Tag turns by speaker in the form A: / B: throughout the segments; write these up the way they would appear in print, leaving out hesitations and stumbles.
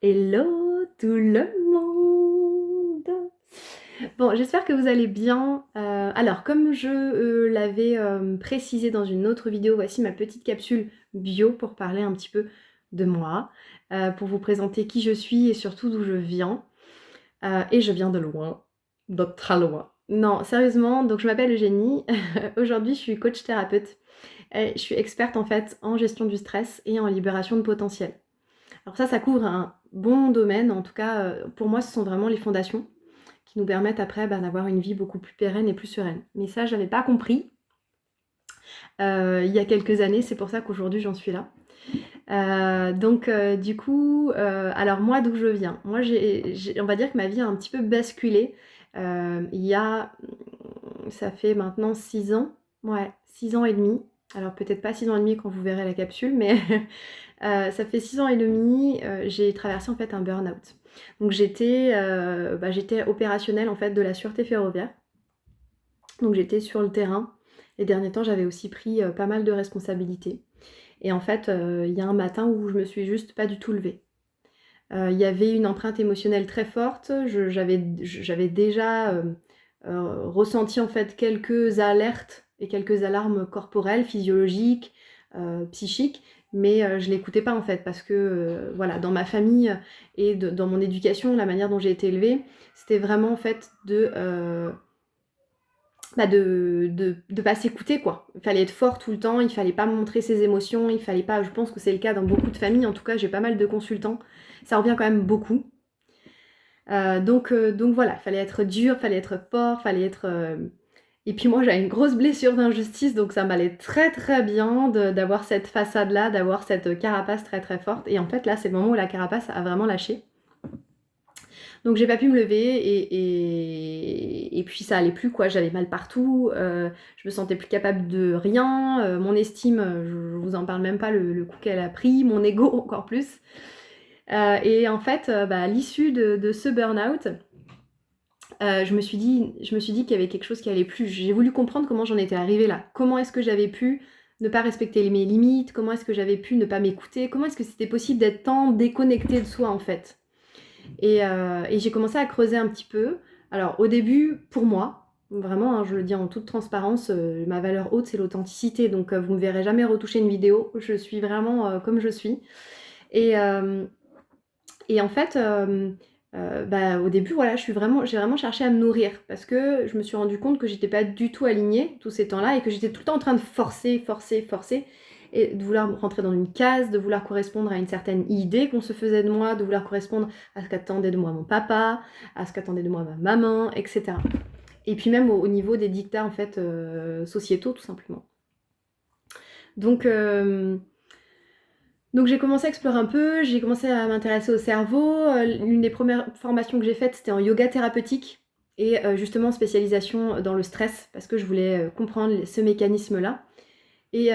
A: Hello tout le monde. Bon, j'espère que vous allez bien. Alors, comme je l'avais précisé dans une autre vidéo, voici ma petite capsule bio pour parler un petit peu de moi, pour vous présenter qui je suis et surtout d'où je viens. Et je viens de loin, de très loin. Non, sérieusement, donc je m'appelle Eugénie. Aujourd'hui, je suis coach thérapeute. Et je suis experte en fait en gestion du stress et en libération de potentiel. Alors ça couvre un bon domaine, en tout cas pour moi ce sont vraiment les fondations qui nous permettent après d'avoir une vie beaucoup plus pérenne et plus sereine. Mais ça j'avais pas compris il y a quelques années, c'est pour ça qu'aujourd'hui j'en suis là. Du coup, alors moi d'où je viens? Moi on va dire que ma vie a un petit peu basculé il y a, ça fait maintenant 6 ans, ouais 6 ans et demi. Alors peut-être pas 6 ans et demi quand vous verrez la capsule, mais ça fait 6 ans et demi, j'ai traversé en fait un burn-out. Donc j'étais opérationnelle en fait de la sûreté ferroviaire. Donc j'étais sur le terrain. Les derniers temps, j'avais aussi pris pas mal de responsabilités. Et en fait, il y a un matin où je me suis juste pas du tout levée. Il y avait une empreinte émotionnelle très forte. J'avais déjà ressenti en fait quelques alertes et quelques alarmes corporelles, physiologiques, psychiques, mais je l'écoutais pas en fait parce que voilà, dans ma famille et dans mon éducation, la manière dont j'ai été élevée, c'était vraiment en fait de pas s'écouter quoi. Il fallait être fort tout le temps, il fallait pas montrer ses émotions, il fallait pas, je pense que c'est le cas dans beaucoup de familles, en tout cas j'ai pas mal de consultants, ça revient quand même beaucoup. Donc voilà, fallait être dur, fallait être fort, fallait être... Et puis moi j'avais une grosse blessure d'injustice, donc ça m'allait très très bien d'avoir cette façade-là, d'avoir cette carapace très très forte. Et en fait là c'est le moment où la carapace a vraiment lâché. Donc j'ai pas pu me lever et puis ça allait plus quoi, j'avais mal partout, je me sentais plus capable de rien, mon estime, je vous en parle même pas le coup qu'elle a pris, mon ego encore plus. Et en fait, à l'issue de ce burn-out, je me suis dit qu'il y avait quelque chose qui allait plus. J'ai voulu comprendre comment j'en étais arrivée là. Comment est-ce que j'avais pu ne pas respecter mes limites? Comment est-ce que j'avais pu ne pas m'écouter? Comment est-ce que c'était possible d'être tant déconnectée de soi en fait? Et j'ai commencé à creuser un petit peu. Alors au début, pour moi, vraiment, hein, je le dis en toute transparence, ma valeur haute c'est l'authenticité. Donc vous ne me verrez jamais retoucher une vidéo. Je suis vraiment comme je suis. Et, euh, et en fait, au début, voilà, j'ai vraiment cherché à me nourrir parce que je me suis rendu compte que j'étais pas du tout alignée tous ces temps-là et que j'étais tout le temps en train de forcer et de vouloir rentrer dans une case, de vouloir correspondre à une certaine idée qu'on se faisait de moi, de vouloir correspondre à ce qu'attendait de moi mon papa, à ce qu'attendait de moi ma maman, etc. Et puis même au niveau des dictats en fait sociétaux tout simplement. Donc euh, Donc j'ai commencé à explorer un peu, j'ai commencé à m'intéresser au cerveau. L'une des premières formations que j'ai faites, c'était en yoga thérapeutique et justement spécialisation dans le stress parce que je voulais comprendre ce mécanisme-là. Et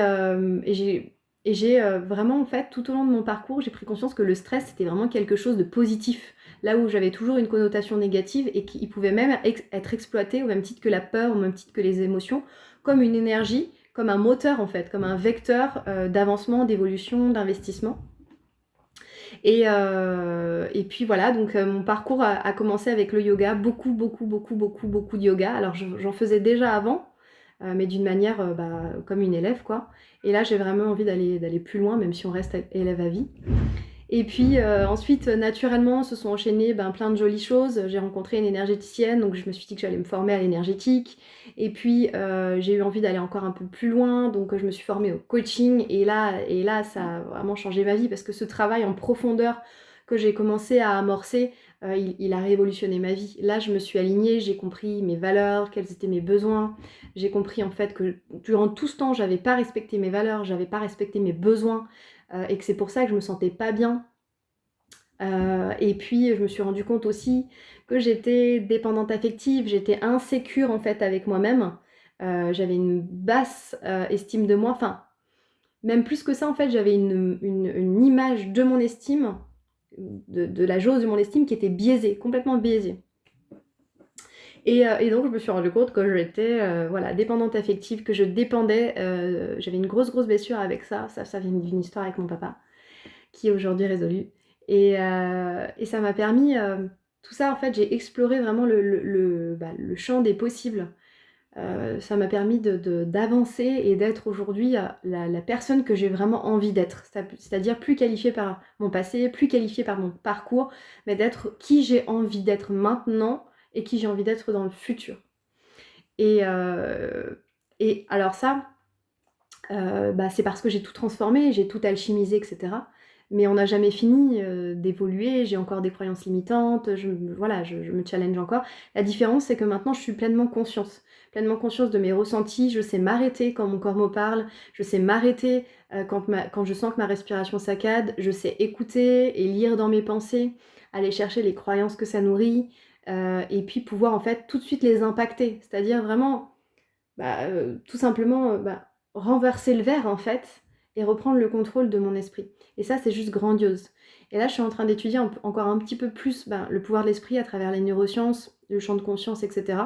A: j'ai vraiment, en fait, tout au long de mon parcours, j'ai pris conscience que le stress, c'était vraiment quelque chose de positif. Là où j'avais toujours une connotation négative et qu'il pouvait même être exploité au même titre que la peur, au même titre que les émotions, comme une énergie, comme un moteur en fait, comme un vecteur d'avancement, d'évolution, d'investissement. Et puis voilà, donc mon parcours a commencé avec le yoga, beaucoup de yoga. Alors j'en faisais déjà avant, mais d'une manière comme une élève quoi. Et là j'ai vraiment envie d'aller plus loin, même si on reste élève à vie. Et puis ensuite, naturellement, se sont enchaînées plein de jolies choses. J'ai rencontré une énergéticienne, donc je me suis dit que j'allais me former à l'énergétique. Et puis j'ai eu envie d'aller encore un peu plus loin, donc je me suis formée au coaching. Et là, ça a vraiment changé ma vie parce que ce travail en profondeur que j'ai commencé à amorcer, il a révolutionné ma vie. Là, je me suis alignée, j'ai compris mes valeurs, quels étaient mes besoins. J'ai compris en fait que durant tout ce temps, j'avais pas respecté mes valeurs, j'avais pas respecté mes besoins. Et que c'est pour ça que je me sentais pas bien. Et puis je me suis rendu compte aussi que j'étais dépendante affective, j'étais insécure en fait avec moi-même. J'avais une basse estime de moi, enfin même plus que ça en fait, j'avais une image de mon estime, de la jauge de mon estime qui était biaisée, complètement biaisée. Et donc je me suis rendu compte que j'étais voilà, dépendante affective, que je dépendais, j'avais une grosse blessure avec ça vient d'une histoire avec mon papa qui est aujourd'hui résolue. Et ça m'a permis, tout ça en fait, j'ai exploré vraiment le champ des possibles. Ça m'a permis d'avancer et d'être aujourd'hui la personne que j'ai vraiment envie d'être. C'est-à-dire plus qualifiée par mon passé, plus qualifiée par mon parcours, mais d'être qui j'ai envie d'être maintenant et qui j'ai envie d'être dans le futur. Et, alors ça, c'est parce que j'ai tout transformé, j'ai tout alchimisé, et cetera. Mais on n'a jamais fini, d'évoluer, j'ai encore des croyances limitantes, je me challenge encore. La différence, c'est que maintenant, je suis pleinement conscience de mes ressentis, je sais m'arrêter quand mon corps me parle, je sais m'arrêter, quand je sens que ma respiration saccade, je sais écouter et lire dans mes pensées, aller chercher les croyances que ça nourrit, et puis pouvoir, en fait, tout de suite les impacter. C'est-à-dire vraiment tout simplement, renverser le verre en fait et reprendre le contrôle de mon esprit. Et ça, c'est juste grandiose. Et là, je suis en train d'étudier encore un petit peu plus le pouvoir de l'esprit à travers les neurosciences, le champ de conscience, etc.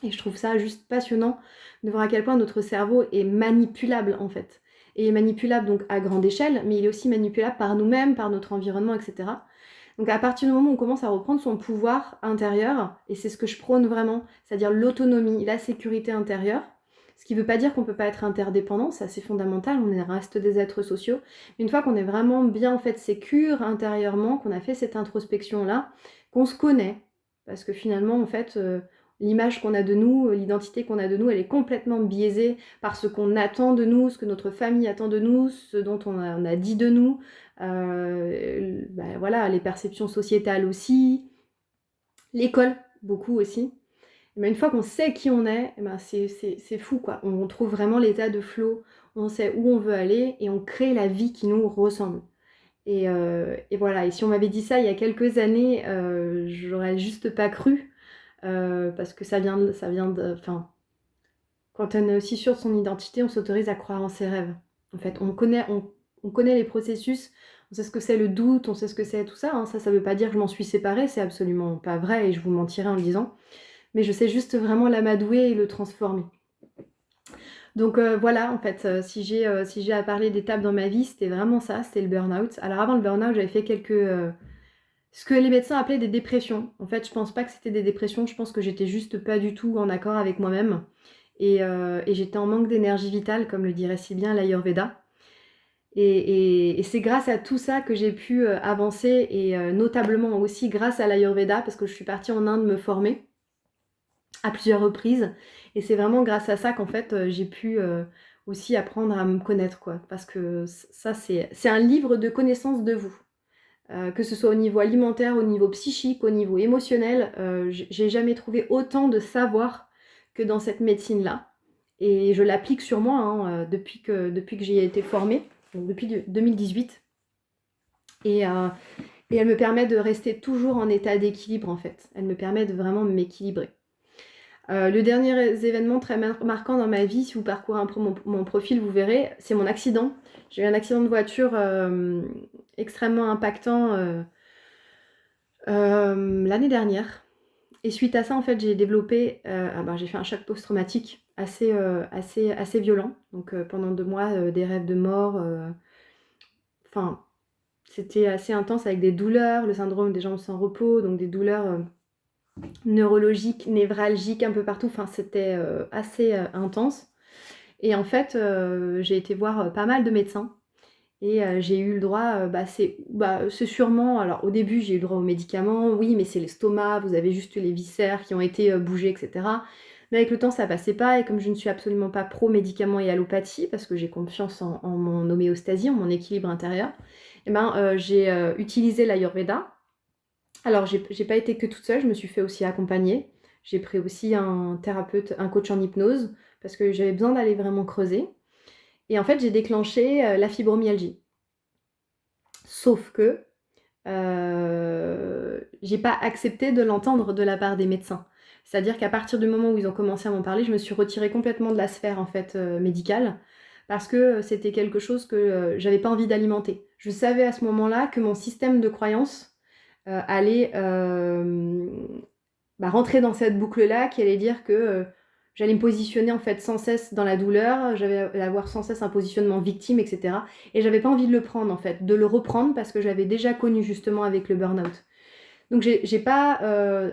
A: Et je trouve ça juste passionnant de voir à quel point notre cerveau est manipulable en fait. Et il est manipulable donc à grande échelle, mais il est aussi manipulable par nous-mêmes, par notre environnement, etc. Donc à partir du moment où on commence à reprendre son pouvoir intérieur, et c'est ce que je prône vraiment, c'est-à-dire l'autonomie, la sécurité intérieure, ce qui ne veut pas dire qu'on ne peut pas être interdépendant, ça c'est fondamental, on reste des êtres sociaux. Mais une fois qu'on est vraiment bien en fait sécure intérieurement, qu'on a fait cette introspection-là, qu'on se connaît, parce que finalement en fait l'image qu'on a de nous, l'identité qu'on a de nous, elle est complètement biaisée par ce qu'on attend de nous, ce que notre famille attend de nous, ce dont on a dit de nous, voilà, les perceptions sociétales aussi, l'école, beaucoup aussi. Mais une fois qu'on sait qui on est, c'est fou quoi. On trouve vraiment l'état de flow, on sait où on veut aller et on crée la vie qui nous ressemble. Et voilà, et si on m'avait dit ça il y a quelques années, j'aurais juste pas cru, parce que enfin, quand on est aussi sûr de son identité, on s'autorise à croire en ses rêves. En fait, on connaît les processus, on sait ce que c'est le doute, on sait ce que c'est tout ça. Hein. Ça veut pas dire que je m'en suis séparée, c'est absolument pas vrai et je vous mentirais en le disant. Mais je sais juste vraiment l'amadouer et le transformer. Donc voilà, en fait, si j'ai à parler d'étapes dans ma vie, c'était vraiment ça, c'était le burn-out. Alors avant le burn-out, j'avais fait ce que les médecins appelaient des dépressions. En fait, je pense pas que c'était des dépressions, je pense que j'étais juste pas du tout en accord avec moi-même. Et j'étais en manque d'énergie vitale, comme le dirait si bien l'Ayurveda. Et c'est grâce à tout ça que j'ai pu avancer, et notablement aussi grâce à l'Ayurveda, parce que je suis partie en Inde me former à plusieurs reprises. Et c'est vraiment grâce à ça qu'en fait j'ai pu aussi apprendre à me connaître, quoi. Parce que ça, c'est un livre de connaissance de vous. Que ce soit au niveau alimentaire, au niveau psychique, au niveau émotionnel, j'ai jamais trouvé autant de savoir que dans cette médecine-là. Et je l'applique sur moi depuis que j'y ai été formée, donc depuis 2018. Et elle me permet de rester toujours en état d'équilibre en fait. Elle me permet de vraiment m'équilibrer. Le dernier événement très marquant dans ma vie, si vous parcourez un peu mon profil, vous verrez, c'est mon accident. J'ai eu un accident de voiture extrêmement impactant l'année dernière. Et suite à ça, en fait, j'ai développé, j'ai fait un choc post-traumatique assez violent. Donc pendant 2 mois, des rêves de mort. Enfin, c'était assez intense avec des douleurs, le syndrome des jambes sans repos, donc des douleurs neurologiques, névralgiques un peu partout. Enfin, c'était assez intense. Et en fait, j'ai été voir pas mal de médecins. Et j'ai eu le droit, c'est sûrement, alors au début j'ai eu le droit aux médicaments, oui mais c'est l'estomac, vous avez juste les viscères qui ont été bougés, etc. Mais avec le temps ça passait pas, et comme je ne suis absolument pas pro-médicaments et allopathie, parce que j'ai confiance en mon homéostasie, en mon équilibre intérieur, j'ai utilisé l'Ayurveda. Alors j'ai pas été que toute seule, je me suis fait aussi accompagner. J'ai pris aussi un thérapeute, un coach en hypnose, parce que j'avais besoin d'aller vraiment creuser. Et en fait, j'ai déclenché la fibromyalgie. Sauf que j'ai pas accepté de l'entendre de la part des médecins. C'est-à-dire qu'à partir du moment où ils ont commencé à m'en parler, je me suis retirée complètement de la sphère en fait médicale, parce que c'était quelque chose que j'avais pas envie d'alimenter. Je savais à ce moment-là que mon système de croyance allait rentrer dans cette boucle-là, qui allait dire que j'allais me positionner en fait sans cesse dans la douleur, j'allais avoir sans cesse un positionnement victime, etc. Et j'avais pas envie de le prendre en fait, de le reprendre parce que j'avais déjà connu justement avec le burn-out. Donc j'ai pas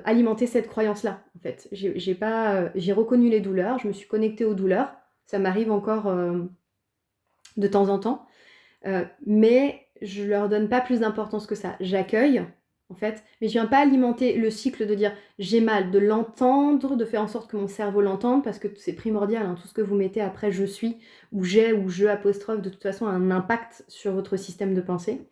A: alimenté cette croyance-là en fait. J'ai reconnu les douleurs, je me suis connectée aux douleurs. Ça m'arrive encore de temps en temps, mais je leur donne pas plus d'importance que ça. J'accueille en fait, mais je viens pas alimenter le cycle de dire j'ai mal, de l'entendre, de faire en sorte que mon cerveau l'entende, parce que c'est primordial, hein, tout ce que vous mettez après je suis, ou j'ai, ou je apostrophe, de toute façon a un impact sur votre système de pensée.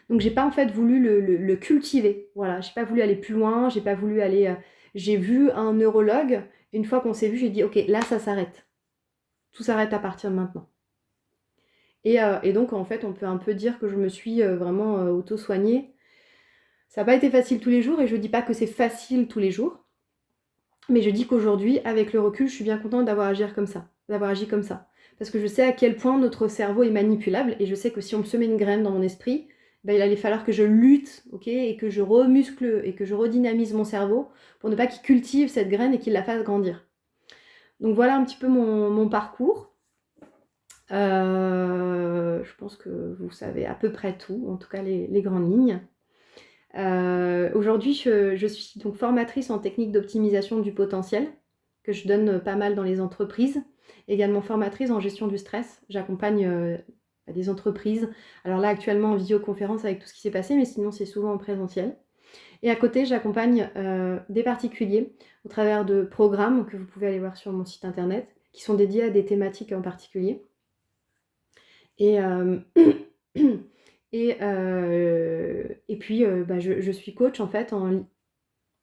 A: Donc j'ai pas en fait voulu le cultiver, voilà, j'ai pas voulu aller plus loin, j'ai pas voulu aller... j'ai vu un neurologue, une fois qu'on s'est vu, j'ai dit ok, là ça s'arrête, tout s'arrête à partir de maintenant. Et donc en fait on peut un peu dire que je me suis vraiment auto-soignée. Ça n'a pas été facile tous les jours, et je dis pas que c'est facile tous les jours, mais je dis qu'aujourd'hui, avec le recul, je suis bien contente d'avoir agi comme ça, parce que je sais à quel point notre cerveau est manipulable, et je sais que si on me semait une graine dans mon esprit, il allait falloir que je lutte, ok, et que je remuscle et que je redynamise mon cerveau pour ne pas qu'il cultive cette graine et qu'il la fasse grandir. Donc voilà un petit peu mon parcours. Je pense que vous savez à peu près tout, en tout cas les grandes lignes. Aujourd'hui, je suis donc formatrice en technique d'optimisation du potentiel, que je donne pas mal dans les entreprises. Également formatrice en gestion du stress. J'accompagne des entreprises. Alors là, actuellement en visioconférence avec tout ce qui s'est passé, mais sinon c'est souvent en présentiel. Et à côté, j'accompagne des particuliers au travers de programmes que vous pouvez aller voir sur mon site internet, qui sont dédiés à des thématiques en particulier. Et et puis je suis coach en fait.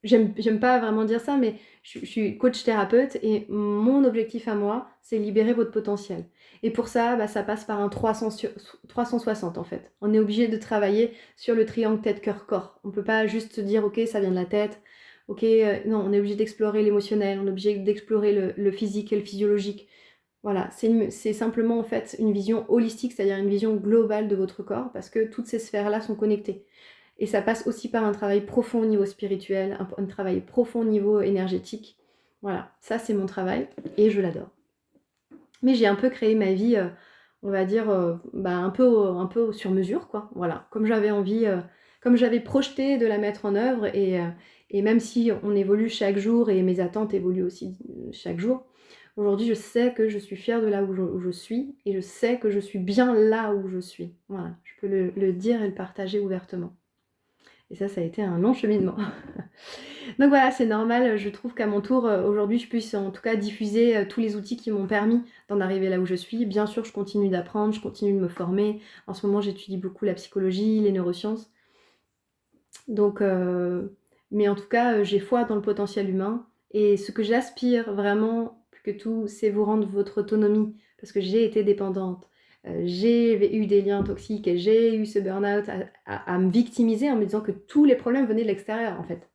A: J'aime pas vraiment dire ça, mais je suis coach thérapeute, et mon objectif à moi, c'est libérer votre potentiel. Et pour ça, ça passe par un 360 en fait. On est obligé de travailler sur le triangle tête-cœur-corps. On peut pas juste se dire ok, ça vient de la tête. Ok, non, on est obligé d'explorer l'émotionnel, on est obligé d'explorer le physique et le physiologique. Voilà, c'est simplement en fait une vision holistique, c'est-à-dire une vision globale de votre corps, parce que toutes ces sphères-là sont connectées. Et ça passe aussi par un travail profond au niveau spirituel, un travail profond au niveau énergétique. Voilà, ça c'est mon travail et je l'adore. Mais j'ai un peu créé ma vie, on va dire, un peu sur mesure, quoi. Voilà, comme j'avais envie, comme j'avais projeté de la mettre en œuvre, et même si on évolue chaque jour et mes attentes évoluent aussi chaque jour, aujourd'hui je sais que je suis fière de là où je suis, et je sais que je suis bien là où je suis. Voilà, je peux le dire et le partager ouvertement. Et ça a été un long cheminement. Donc voilà, c'est normal, je trouve qu'à mon tour, aujourd'hui, je puisse en tout cas diffuser tous les outils qui m'ont permis d'en arriver là où je suis. Bien sûr, je continue d'apprendre, je continue de me former. En ce moment, j'étudie beaucoup la psychologie, les neurosciences. Donc, mais en tout cas, j'ai foi dans le potentiel humain. Et ce que j'aspire vraiment, plus que tout, c'est vous rendre votre autonomie. Parce que j'ai été dépendante. J'ai eu des liens toxiques, et j'ai eu ce burn-out à me victimiser en me disant que tous les problèmes venaient de l'extérieur, en fait.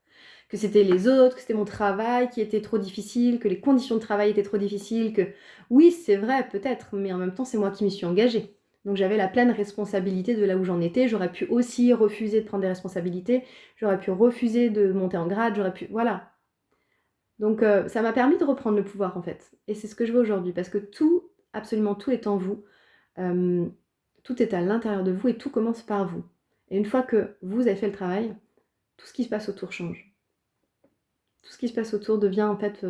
A: Que c'était les autres, que c'était mon travail qui était trop difficile, que les conditions de travail étaient trop difficiles, que oui, c'est vrai, peut-être, mais en même temps, c'est moi qui m'y suis engagée. Donc j'avais la pleine responsabilité de là où j'en étais. J'aurais pu aussi refuser de prendre des responsabilités, j'aurais pu refuser de monter en grade, j'aurais pu... Voilà. Donc ça m'a permis de reprendre le pouvoir, en fait. Et c'est ce que je veux aujourd'hui, parce que tout, absolument tout est en vous. Tout est à l'intérieur de vous, et tout commence par vous. Et une fois que vous avez fait le travail, tout ce qui se passe autour change. Tout ce qui se passe autour devient en fait...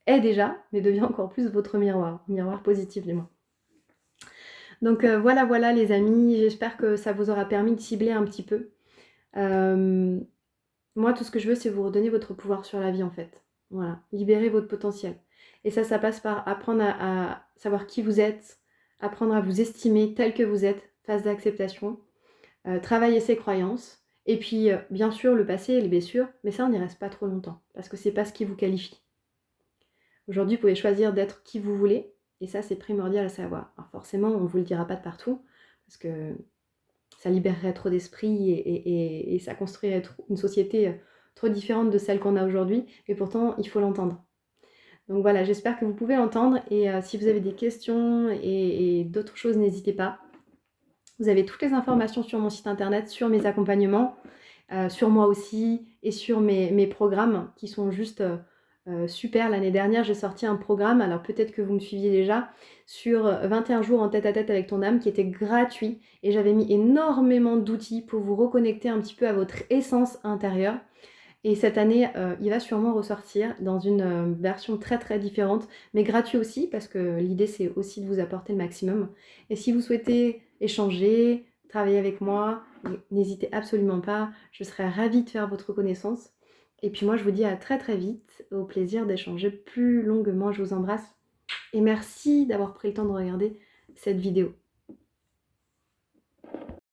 A: est déjà, mais devient encore plus votre miroir positif du moins. Donc voilà les amis, j'espère que ça vous aura permis de cibler un petit peu. Moi, tout ce que je veux, c'est vous redonner votre pouvoir sur la vie, en fait. Voilà, libérer votre potentiel. Et ça passe par apprendre à savoir qui vous êtes, apprendre à vous estimer tel que vous êtes, phase d'acceptation, travailler ses croyances, et puis bien sûr le passé et les blessures, mais ça, on n'y reste pas trop longtemps, parce que c'est pas ce qui vous qualifie. Aujourd'hui, vous pouvez choisir d'être qui vous voulez, et ça, c'est primordial à savoir. Alors forcément, on ne vous le dira pas de partout, parce que ça libérerait trop d'esprit, et ça construirait une société trop différente de celle qu'on a aujourd'hui, et pourtant, il faut l'entendre. Donc voilà, j'espère que vous pouvez l'entendre, et si vous avez des questions et d'autres choses, n'hésitez pas. Vous avez toutes les informations sur mon site internet, sur mes accompagnements, sur moi aussi, et sur mes programmes qui sont juste super. L'année dernière, j'ai sorti un programme, alors peut-être que vous me suiviez déjà, sur 21 jours en tête-à-tête avec ton âme qui était gratuit et j'avais mis énormément d'outils pour vous reconnecter un petit peu à votre essence intérieure. Et cette année, il va sûrement ressortir dans une, version très, très différente, mais gratuit aussi parce que l'idée, c'est aussi de vous apporter le maximum. Et si vous souhaitez échanger, travailler avec moi, n'hésitez absolument pas, je serais ravie de faire votre connaissance. Et puis moi, je vous dis à très, très vite, au plaisir d'échanger plus longuement. Je vous embrasse et merci d'avoir pris le temps de regarder cette vidéo.